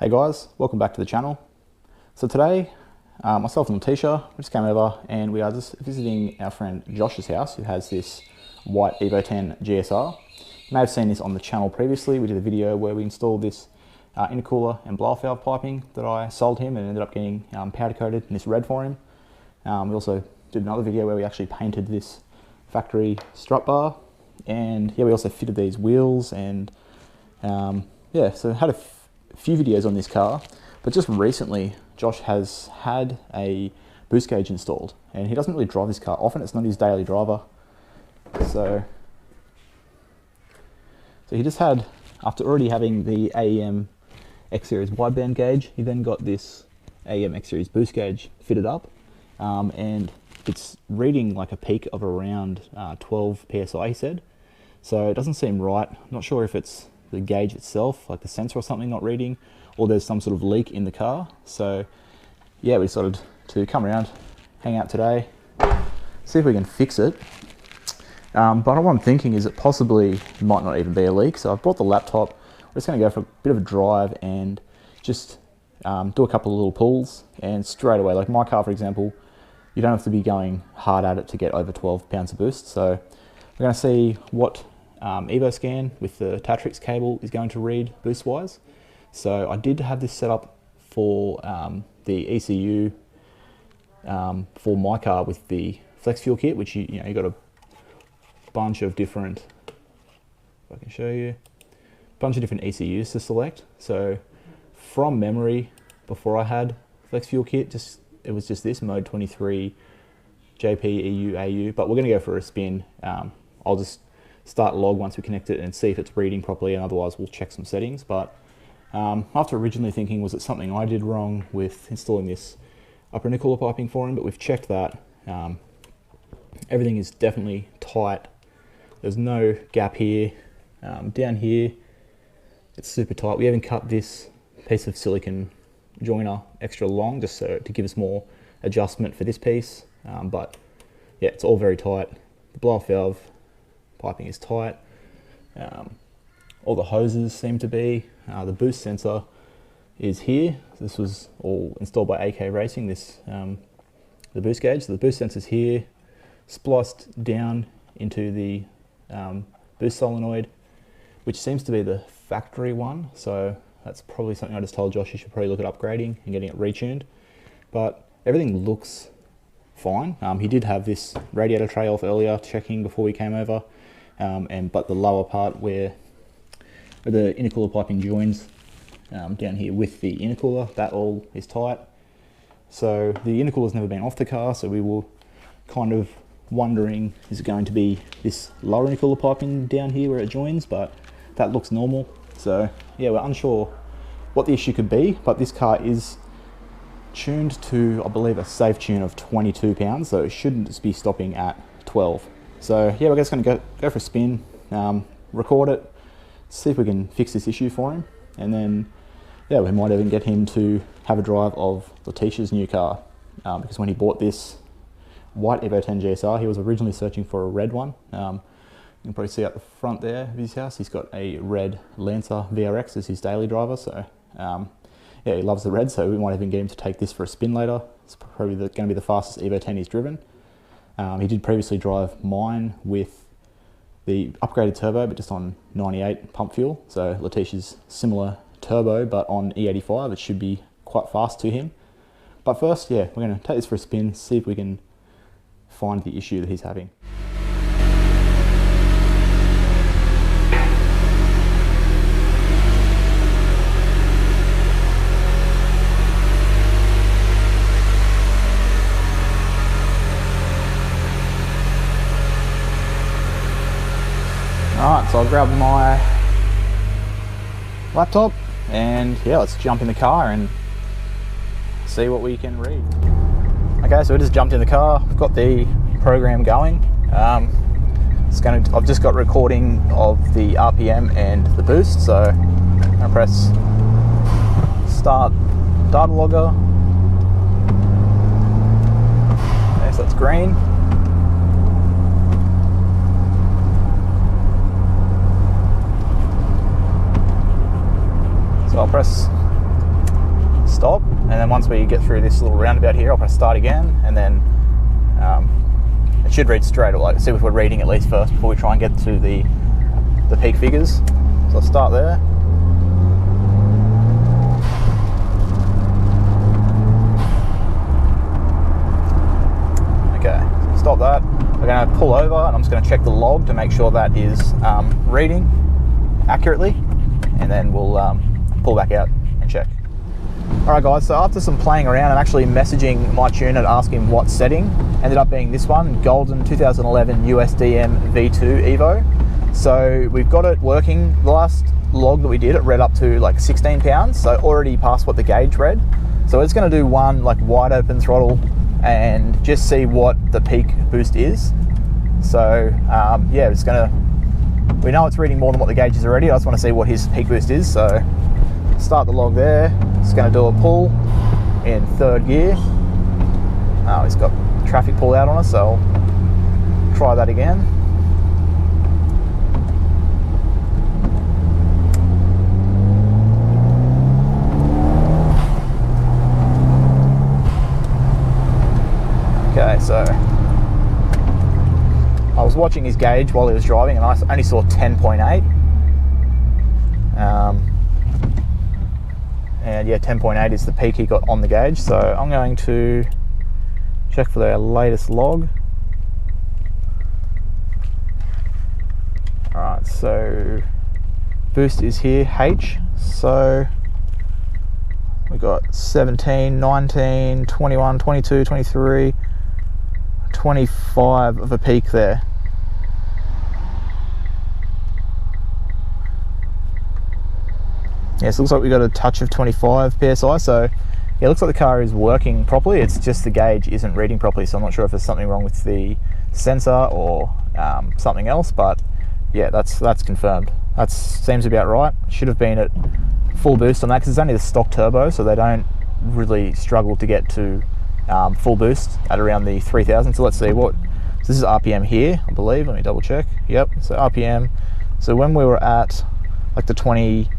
Hey guys, welcome back to the channel. So today, myself and Letitia just came over and we are just visiting our friend Josh's house, who has this white Evo X GSR. You may have seen this on the channel previously. We did a video where we installed this intercooler and blower valve piping that I sold him and ended up getting powder coated in this red for him. We also did another video where we actually painted this factory strut bar, and yeah, we also fitted these wheels, and yeah, so had a few videos on this car. But just recently Josh has had a boost gauge installed, and he doesn't really drive this car often. It's not his daily driver, so he just had, after already having the AEM X series wideband gauge, he then got this AEM X series boost gauge fitted up, and it's reading like a peak of around 12 psi, he said. So it doesn't seem right. I'm not sure if it's the gauge itself, like the sensor or something, not reading, or there's some sort of leak in the car. So yeah, we decided to come around, hang out today, see if we can fix it. But what I'm thinking is it possibly might not even be a leak. So I've brought the laptop. We're just going to go for a bit of a drive and just do a couple of little pulls, and straight away, like my car for example, you don't have to be going hard at it to get over 12 pounds of boost. So we're going to see what Evo scan with the Tatrix cable is going to read boost wise. So I did have this set up for the ECU for my car with the flex fuel kit, which you got a bunch of different, if I can show you, bunch of different ECUs to select. So from memory, before I had flex fuel kit, it was just this mode 23 JP EU AU, but we're going to go for a spin. I'll just start log once we connect it and see if it's reading properly, and otherwise we'll check some settings. But after originally thinking, was it something I did wrong with installing this upper intercooler piping for him, but we've checked that. Everything is definitely tight. There's no gap here. Down here, it's super tight. We even cut this piece of silicon joiner extra long just so to give us more adjustment for this piece. But yeah, it's all very tight. The blower valve piping is tight. All the hoses seem to be. The boost sensor is here. This was all installed by AK Racing, this the boost gauge. So the boost sensor is here, spliced down into the boost solenoid, which seems to be the factory one. So that's probably something I just told Josh he should probably look at upgrading and getting it retuned. But everything looks fine. He did have this radiator tray off earlier, checking before we came over. But the lower part where the intercooler piping joins down here with the intercooler, that all is tight. So the intercooler's never been off the car, so we were kind of wondering, is it going to be this lower intercooler piping down here where it joins, but that looks normal. So yeah, we're unsure what the issue could be, but this car is tuned to, I believe, a safe tune of 22 pounds, so it shouldn't just be stopping at 12. So yeah, we're just going to go for a spin, record it, see if we can fix this issue for him, and then yeah, we might even get him to have a drive of Letitia's new car, because when he bought this white Evo X GSR, he was originally searching for a red one. You can probably see out the front there of his house, he's got a red Lancer VRX as his daily driver. So yeah, he loves the red, so we might even get him to take this for a spin later. It's probably going to be the fastest Evo X he's driven. He did previously drive mine with the upgraded turbo, but just on 98 pump fuel. So Letitia's similar turbo, but on E85, it should be quite fast to him. But first, yeah, we're going to take this for a spin, see if we can find the issue that he's having. Alright, so I've grabbed my laptop and yeah, let's jump in the car and see what we can read. Okay, so we just jumped in the car. We've got the program going. I've just got recording of the RPM and the boost, so I'm going to press start data logger. Okay, so that's green. So I'll press then once we get through this little roundabout here, I'll press start again, and then it should read straight away. Let's see if we're reading at least first before we try and get to the peak figures. So I'll start there. Okay, stop that. We're going to pull over, and I'm just going to check the log to make sure that is reading accurately, and then we'll pull back out and check. Alright guys, so after some playing around and actually messaging my tuner to ask him what setting, ended up being this one, Golden 2011 USDM V2 Evo. So we've got it working. The last log that we did, it read up to like 16 pounds, so already past what the gauge read. So it's going to do one like wide open throttle and just see what the peak boost is. So yeah, it's going to, we know it's reading more than what the gauge is already. I just want to see what his peak boost is. So start the log there. It's going to do a pull in 3rd gear. Oh, he's got traffic pull out on us, so I'll try that again. Okay, so I was watching his gauge while he was driving, and I only saw 10.8. And yeah, 10.8 is the peak he got on the gauge. So I'm going to check for their latest log. Alright, so boost is here, H. So we got 17, 19, 21, 22, 23, 25 of a peak there. Yeah, so it looks like we got a touch of 25 PSI, so yeah, it looks like the car is working properly. It's just the gauge isn't reading properly, so I'm not sure if there's something wrong with the sensor or something else, but yeah, that's confirmed. That seems about right. Should have been at full boost on that, because it's only the stock turbo, so they don't really struggle to get to full boost at around the 3000. So let's see what, so this is RPM here, I believe. Let me double check. Yep, so RPM. So when we were at like the 25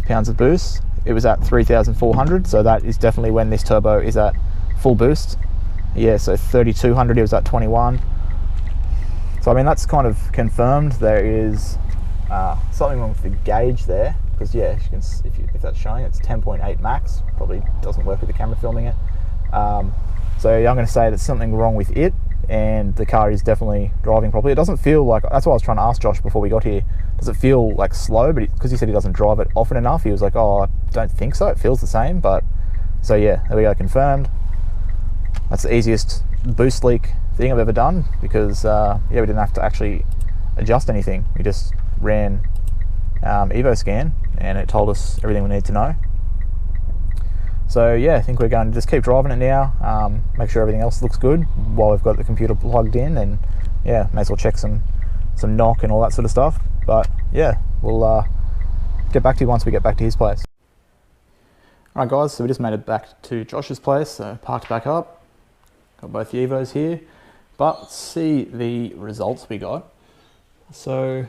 pounds of boost, it was at 3,400, so that is definitely when this turbo is at full boost. Yeah, so 3,200, it was at 21. So I mean, that's kind of confirmed. There is something wrong with the gauge there, because yeah, you can, if that's showing, it's 10.8 max. Probably doesn't work with the camera filming it. So yeah, I'm going to say there's something wrong with it, and the car is definitely driving properly. It doesn't feel like, that's what I was trying to ask Josh before we got here, does it feel like slow? But because he said he doesn't drive it often enough, he was like, oh, I don't think so, it feels the same. But so yeah, there we go, confirmed. That's the easiest boost leak thing I've ever done, because yeah, we didn't have to actually adjust anything. We just ran Evo scan, and it told us everything we need to know. So yeah, I think we're going to just keep driving it now, make sure everything else looks good while we've got the computer plugged in, and yeah, may as well check some knock and all that sort of stuff. But yeah, we'll get back to you once we get back to his place. Alright guys, so we just made it back to Josh's place, so parked back up, got both the Evos here, but let's see the results we got. So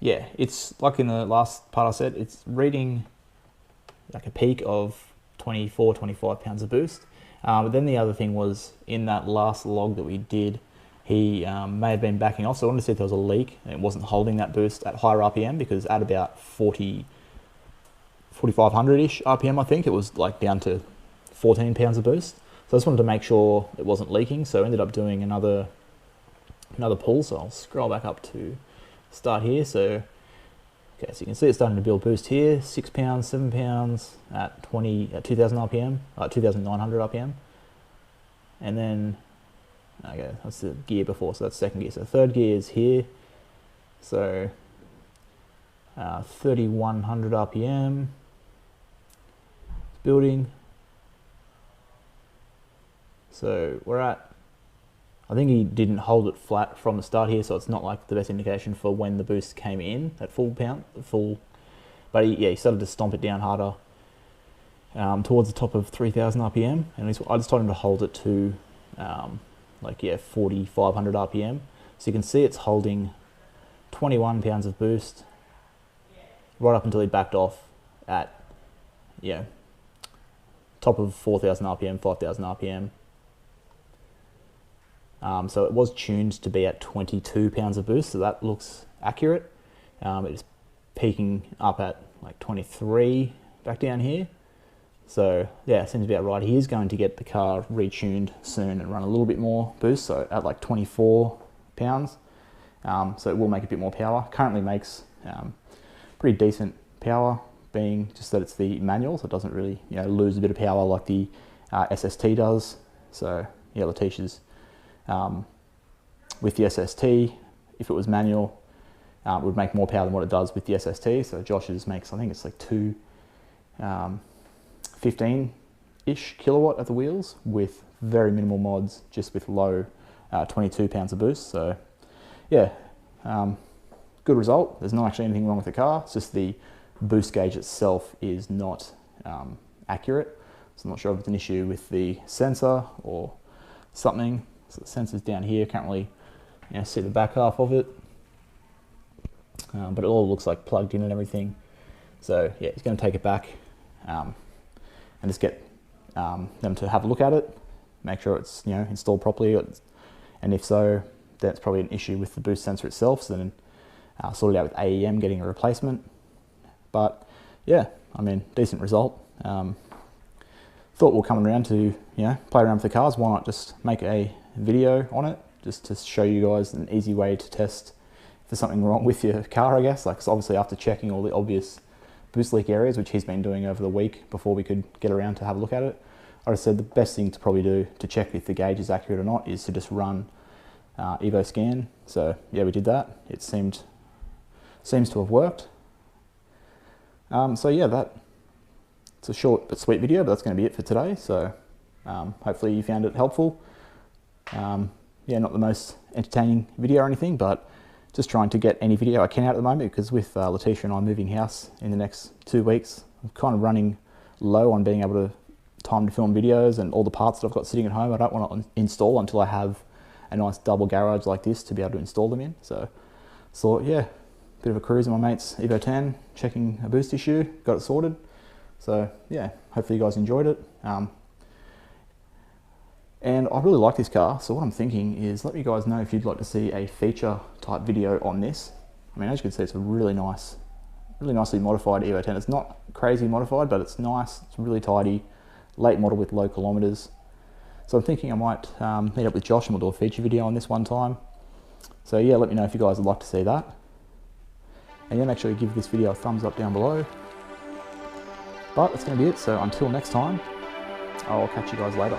yeah, it's like in the last part I said, it's reading like a peak of 24, 25 pounds of boost. But then the other thing was, in that last log that we did, he may have been backing off, so I wanted to see if there was a leak and it wasn't holding that boost at higher RPM, because at about 4,500-ish RPM, I think, it was like down to 14 pounds of boost. So I just wanted to make sure it wasn't leaking, so I ended up doing another pull. So I'll scroll back up to start here. So okay, so you can see it's starting to build boost here, 6 pounds, 7 pounds at 2000 RPM, 2,900 RPM. And then, okay, that's the gear before, so that's second gear. So third gear is here. So 3,100 RPM, it's building. So we're at, I think he didn't hold it flat from the start here, so it's not like the best indication for when the boost came in at full, but he started to stomp it down harder towards the top of 3,000 RPM, and I just told him to hold it to like, yeah, 4,500 RPM. So you can see it's holding 21 pounds of boost right up until he backed off at, yeah, top of 4,000 RPM, 5,000 RPM. So it was tuned to be at 22 pounds of boost, so that looks accurate. It's peaking up at like 23 back down here. So yeah, it seems to be about right. He is going to get the car retuned soon and run a little bit more boost, so at like 24 pounds. So it will make a bit more power. Currently makes pretty decent power, being just that it's the manual, so it doesn't really lose a bit of power like the SST does. So yeah, Letitia's with the SST, if it was manual, it would make more power than what it does with the SST. So Josh's makes, I think it's like 15-ish kilowatt at the wheels with very minimal mods, just with low 22 pounds of boost. So yeah, good result. There's not actually anything wrong with the car. It's just the boost gauge itself is not accurate. So I'm not sure if it's an issue with the sensor or something. So the sensor's down here. Can't really see the back half of it, but it all looks like plugged in and everything. So yeah, he's going to take it back and just get them to have a look at it, make sure it's installed properly, and if so, that's probably an issue with the boost sensor itself. So then sort it out with AEM getting a replacement. But yeah, I mean, decent result. Thought we'll come around to play around with the cars. Why not just make a video on it, just to show you guys an easy way to test if there's something wrong with your car, I guess. Like, so obviously after checking all the obvious boost leak areas, which he's been doing over the week before we could get around to have a look at it, I said the best thing to probably do to check if the gauge is accurate or not is to just run Evo scan. So yeah, we did that. It seems to have worked. So yeah, it's a short but sweet video, but that's going to be it for today. So hopefully you found it helpful. Yeah, not the most entertaining video or anything, but just trying to get any video I can out at the moment, because with Letitia and I moving house in the next 2 weeks, I'm kind of running low on being able to time to film videos, and all the parts that I've got sitting at home I don't want to install until I have a nice double garage like this to be able to install them in. So yeah, bit of a cruise in my mate's Evo 10, checking a boost issue, got it sorted. So yeah, hopefully you guys enjoyed it. And I really like this car, so what I'm thinking is let me guys know if you'd like to see a feature type video on this. I mean, as you can see, it's a really nicely modified Evo 10. It's not crazy modified, but it's nice, it's really tidy, late model with low kilometers. So I'm thinking I might meet up with Josh and we'll do a feature video on this one time. So yeah, let me know if you guys would like to see that. And yeah, make sure you give this video a thumbs up down below. But that's going to be it, so until next time, I'll catch you guys later.